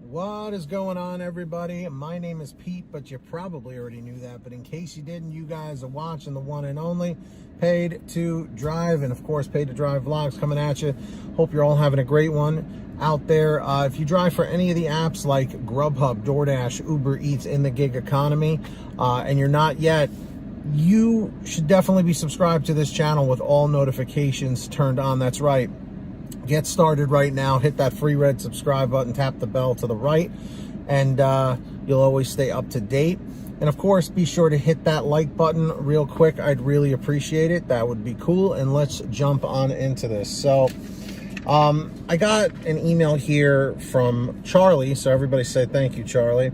What is going on, everybody? My name is Pete, but you probably already knew that. But in case you didn't, you guys are watching the one and only Paid to Drive, and of course, Paid to Drive vlogs coming at you. Hope you're all having a great one out there. If you drive for any of the apps like GrubHub, Doordash, Uber Eats in the gig economy, and you're not yet, you should definitely be subscribed to this channel with all notifications turned on. That's right. Get started right now. Hit that free red subscribe button, tap the bell to the right, and you'll always stay up to date. And of course, be sure to hit that like button real quick. I'd really appreciate it. That would be cool. And let's jump on into this. So I got an email here from Charlie. So everybody say thank you, Charlie.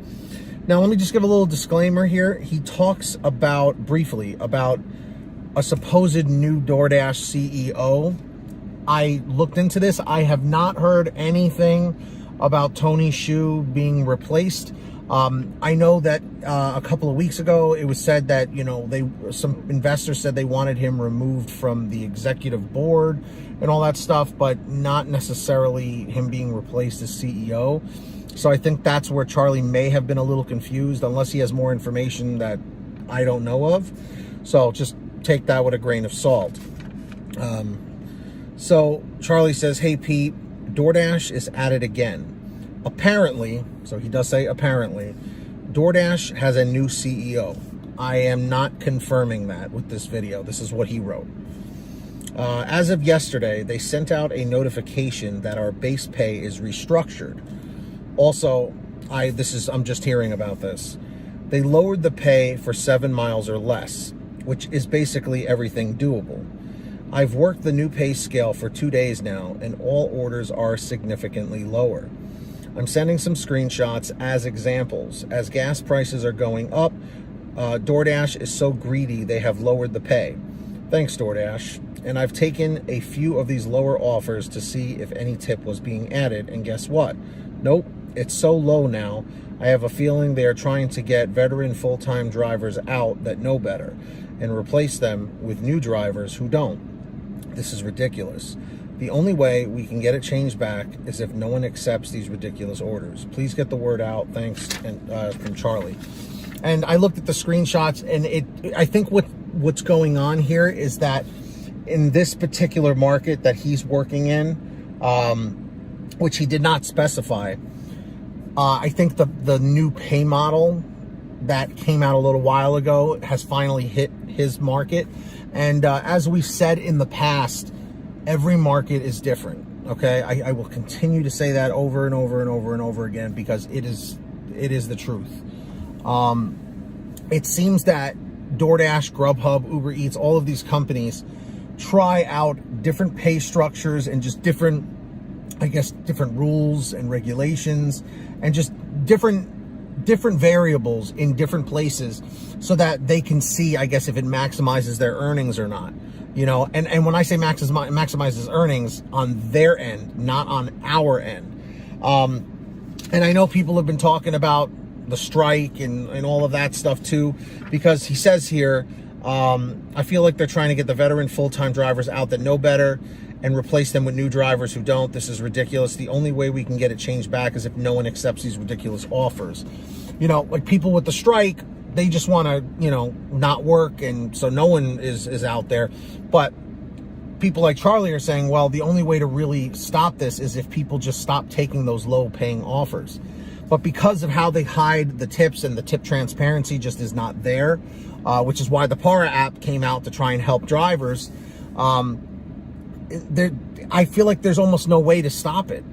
Now, let me just give a little disclaimer here. He talks briefly about a supposed new DoorDash CEO. I looked into this. I have not heard anything about Tony Xu being replaced. I know that a couple of weeks ago it was said that, you know, some investors said they wanted him removed from the executive board and all that stuff, but not necessarily him being replaced as CEO. So I think that's where Charlie may have been a little confused, unless he has more information that I don't know of. So just take that with a grain of salt. So Charlie says, hey, Pete, DoorDash is at it again. Apparently, so he does say apparently, DoorDash has a new CEO. I am not confirming that with this video. This is what he wrote. As of yesterday, they sent out a notification that our base pay is restructured. Also, I'm just hearing about this. They lowered the pay for 7 miles or less, which is basically everything doable. I've worked the new pay scale for 2 days now, and all orders are significantly lower. I'm sending some screenshots as examples. As gas prices are going up, DoorDash is so greedy they have lowered the pay. Thanks, DoorDash. And I've taken a few of these lower offers to see if any tip was being added, and guess what? Nope, it's so low now. I have a feeling they are trying to get veteran full-time drivers out that know better and replace them with new drivers who don't. This is ridiculous. The only way we can get it changed back is if no one accepts these ridiculous orders. Please get the word out. Thanks, and from Charlie. And I looked at the screenshots, and I think what's going on here is that in this particular market that he's working in, which he did not specify, I think the new pay model that came out a little while ago has finally hit his market. And as we've said in the past, every market is different, okay? I will continue to say that over and over and over and over again, because it is the truth. It seems that DoorDash, GrubHub, Uber Eats, all of these companies try out different pay structures and just different, I guess, different rules and regulations and just different variables in different places so that they can see, I guess, if it maximizes their earnings or not, you know. And when I say maximizes earnings on their end, not on our end. And I know people have been talking about the strike and all of that stuff too, because he says here, I feel like they're trying to get the veteran full-time drivers out that know better and replace them with new drivers who don't. This is ridiculous. The only way we can get it changed back is if no one accepts these ridiculous offers. You know, like people with the strike, they just want to, you know, not work, and so no one is out there. But people like Charlie are saying, well, the only way to really stop this is if people just stop taking those low-paying offers. But because of how they hide the tips and the tip transparency just is not there, which is why the Para app came out to try and help drivers, I feel like there's almost no way to stop it,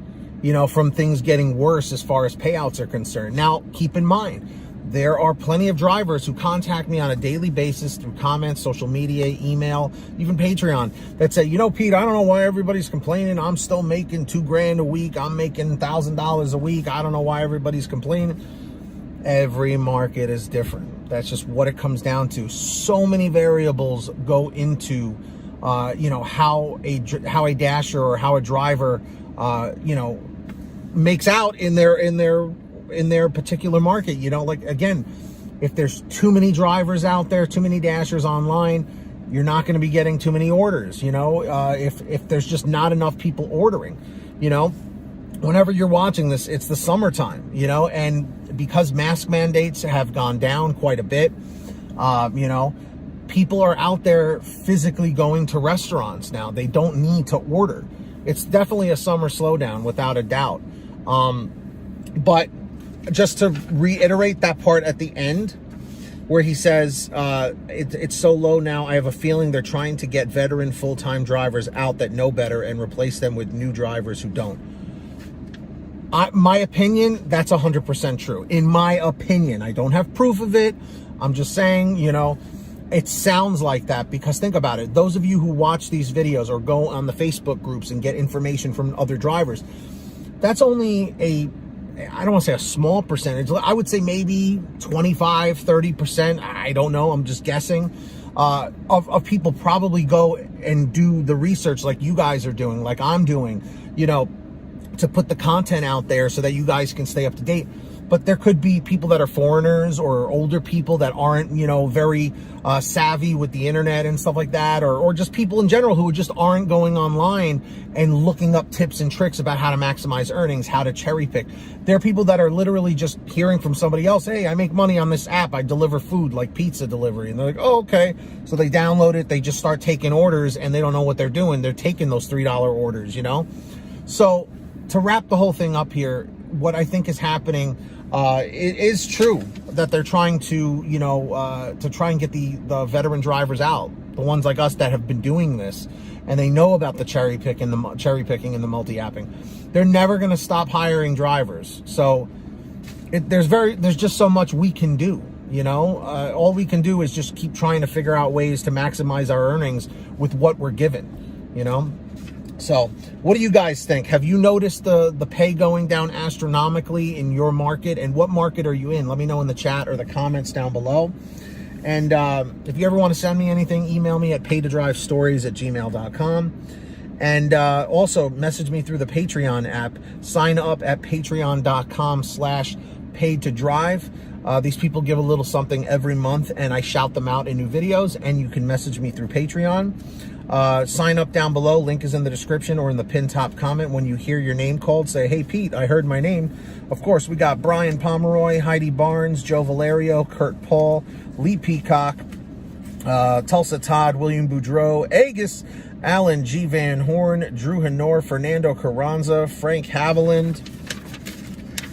you know, from things getting worse as far as payouts are concerned. Now, keep in mind, there are plenty of drivers who contact me on a daily basis through comments, social media, email, even Patreon, that say, you know, Pete, I don't know why everybody's complaining. I'm still making $2,000 a week. I'm making $1,000 a week. I don't know why everybody's complaining. Every market is different. That's just what it comes down to. So many variables go into you know, how a dasher or how a driver, you know, makes out in their particular market. You know, like, again, if there's too many drivers out there, too many dashers online, you're not going to be getting too many orders. You know, if there's just not enough people ordering, you know, whenever you're watching this, it's the summertime, you know, and because mask mandates have gone down quite a bit, you know, people are out there physically going to restaurants now. They don't need to order. It's definitely a summer slowdown without a doubt. But just to reiterate that part at the end where he says, it's so low now, I have a feeling they're trying to get veteran full-time drivers out that know better and replace them with new drivers who don't. My opinion, that's 100% true. In my opinion, I don't have proof of it. I'm just saying, you know, it sounds like that, because think about it. Those of you who watch these videos or go on the Facebook groups and get information from other drivers, that's only I don't want to say a small percentage. I would say maybe 25, 30%. I don't know. I'm just guessing. Of people probably go and do the research like you guys are doing, like I'm doing, you know, to put the content out there so that you guys can stay up to date. But there could be people that are foreigners or older people that aren't, you know, very savvy with the internet and stuff like that, or just people in general who just aren't going online and looking up tips and tricks about how to maximize earnings, how to cherry pick. There are people that are literally just hearing from somebody else, hey, I make money on this app, I deliver food like pizza delivery, and they're like, oh, okay. So they download it, they just start taking orders, and they don't know what they're doing. They're taking those $3 orders, you know. So to wrap the whole thing up here, what I think is happening, it is true that they're trying to, you know, to try and get the veteran drivers out, the ones like us that have been doing this, and they know about the cherry picking and the multi-apping. They're never going to stop hiring drivers. So there's just so much we can do, you know. All we can do is just keep trying to figure out ways to maximize our earnings with what we're given, you know. So what do you guys think? Have you noticed the pay going down astronomically in your market? And what market are you in? Let me know in the chat or the comments down below. And if you ever want to send me anything, email me at paytodrivestories@gmail.com. And also message me through the Patreon app. Sign up at patreon.com/paidtodrive. These people give a little something every month, and I shout them out in new videos, and you can message me through Patreon. Sign up down below. Link is in the description or in the pinned top comment. When you hear your name called, say, hey, Pete, I heard my name. Of course, we got Brian Pomeroy, Heidi Barnes, Joe Valerio, Kurt Paul, Lee Peacock, Tulsa Todd, William Boudreau, Agus, Alan G. Van Horn, Drew Hanor, Fernando Carranza, Frank Haviland.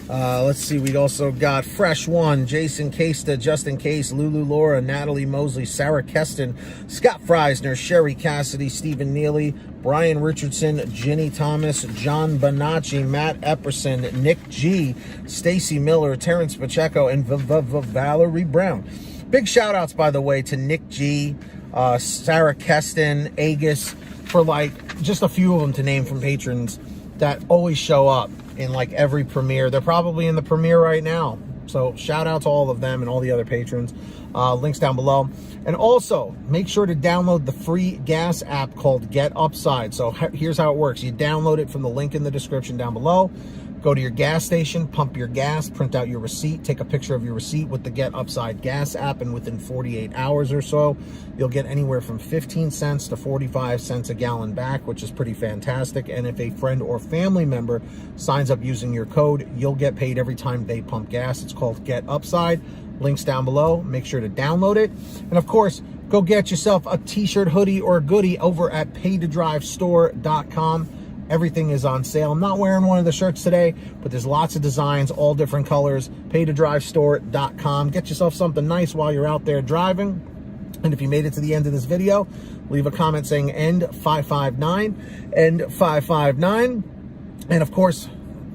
Let's see, we also got Fresh One, Jason Casta, Justin Case, Lulu Laura, Natalie Mosley, Sarah Keston, Scott Freisner, Sherry Cassidy, Stephen Neely, Brian Richardson, Ginny Thomas, John Bonacci, Matt Epperson, Nick G, Stacy Miller, Terrence Pacheco, and Valerie Brown. Big shout outs, by the way, to Nick G, Sarah Keston, Agus, for like just a few of them to name from patrons that always show up in like every premiere. They're probably in the premiere right now. So shout out to all of them and all the other patrons. Links down below. And also make sure to download the free gas app called Get Upside. So here's how it works. You download it from the link in the description down below. Go to your gas station, pump your gas, print out your receipt, take a picture of your receipt with the Get Upside gas app, and within 48 hours or so, you'll get anywhere from 15 cents to 45 cents a gallon back, which is pretty fantastic. And if a friend or family member signs up using your code, you'll get paid every time they pump gas. It's called Get Upside. Links down below. Make sure to download it. And of course, go get yourself a t-shirt, hoodie, or goodie over at paytodrivestore.com. Everything is on sale. I'm not wearing one of the shirts today, but there's lots of designs, all different colors. Paytodrivestore.com. Get yourself something nice while you're out there driving. And if you made it to the end of this video, leave a comment saying end 559, end 559. And of course,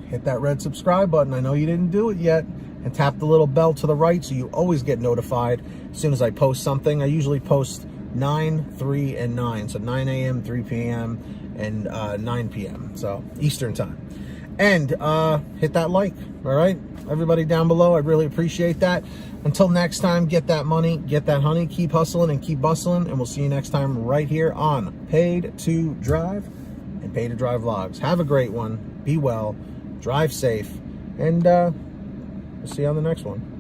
hit that red subscribe button. I know you didn't do it yet. And tap the little bell to the right so you always get notified as soon as I post something. I usually post 9, 3, and 9. So 9 a.m., 3 p.m., and 9 p.m. So Eastern time. And hit that like, all right? Everybody down below, I really appreciate that. Until next time, get that money, get that honey, keep hustling and keep bustling, and we'll see you next time right here on Paid to Drive and Paid to Drive Vlogs. Have a great one. Be well. Drive safe. And we'll see you on the next one.